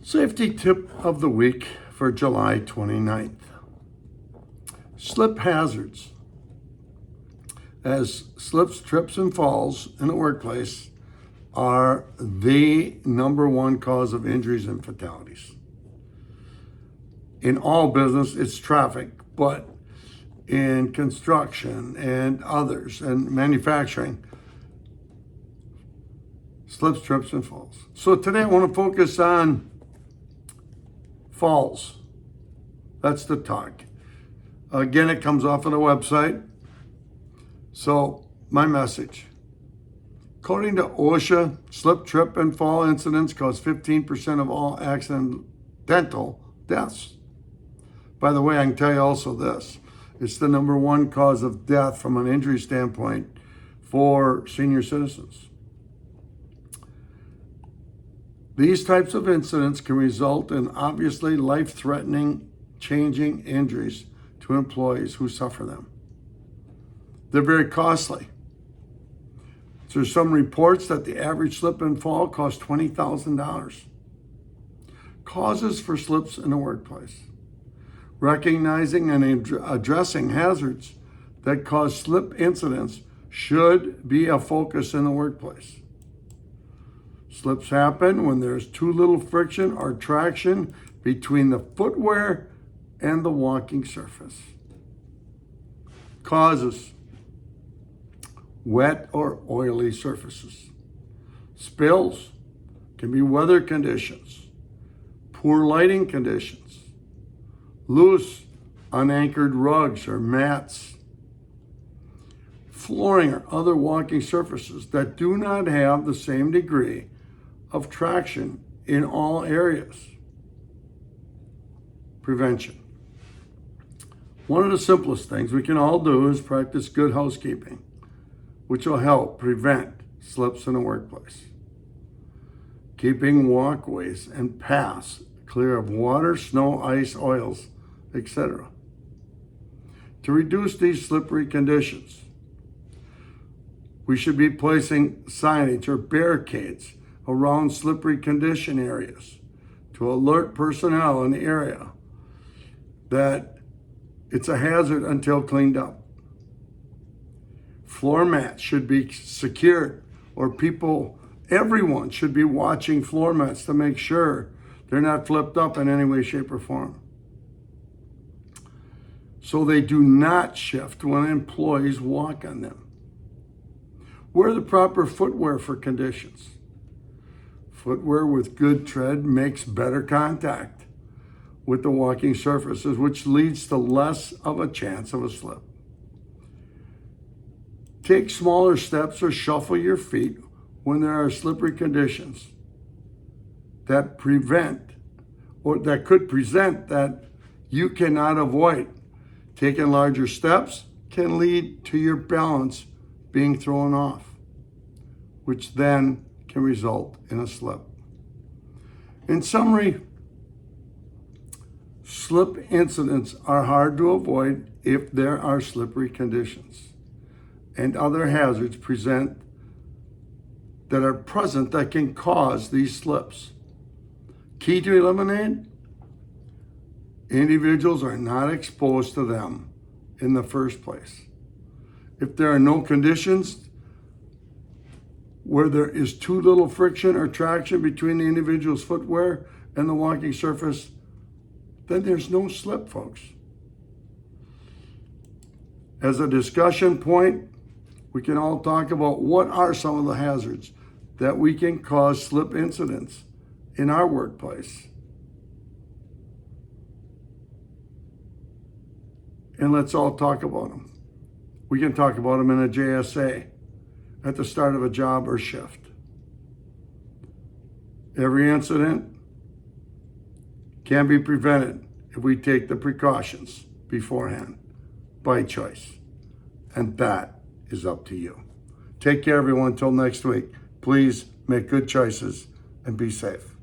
Safety tip of the week for July 29th. Slip hazards. As slips, trips, and falls in the workplace are the number one cause of injuries and fatalities. In all business, it's traffic, but in construction and others, and manufacturing, slips, trips, and falls. So today I want to focus on falls. That's the talk. Again, it comes off of the website. So my message. According to OSHA, slip, trip, and fall incidents cause 15% of all accidental deaths. By the way, I can tell you also this. It's the number one cause of death from an injury standpoint for senior citizens. These types of incidents can result in obviously life-threatening, changing injuries to employees who suffer them. They're very costly. There's some reports that the average slip and fall costs $20,000. Causes for slips in the workplace. Recognizing and addressing hazards that cause slip incidents should be a focus in the workplace. Slips happen when there's too little friction or traction between the footwear and the walking surface. Causes: wet or oily surfaces. Spills can be weather conditions, poor lighting conditions, loose, unanchored rugs or mats, flooring or other walking surfaces that do not have the same degree of traction in all areas. Prevention. One of the simplest things we can all do is practice good housekeeping, which will help prevent slips in the workplace. Keeping walkways and paths clear of water, snow, ice, oils, etc. To reduce these slippery conditions, we should be placing signage or barricades around slippery condition areas to alert personnel in the area that it's a hazard until cleaned up. Floor mats should be secured, or everyone should be watching floor mats to make sure they're not flipped up in any way, shape, or form, so they do not shift when employees walk on them. Wear the proper footwear for conditions. Footwear with good tread makes better contact with the walking surfaces, which leads to less of a chance of a slip. Take smaller steps or shuffle your feet when there are slippery conditions that could present that you cannot avoid. Taking larger steps can lead to your balance being thrown off, which then can result in a slip. In summary, slip incidents are hard to avoid if there are slippery conditions and other hazards that are present that can cause these slips. Key to eliminate: individuals are not exposed to them in the first place. If there are no conditions where there is too little friction or traction between the individual's footwear and the walking surface, then there's no slip, folks. As a discussion point, we can all talk about what are some of the hazards that we can cause slip incidents in our workplace. And let's all talk about them. We can talk about them in a JSA at the start of a job or shift. Every incident can be prevented if we take the precautions beforehand by choice. And that is up to you. Take care, everyone. Until next week, please make good choices and be safe.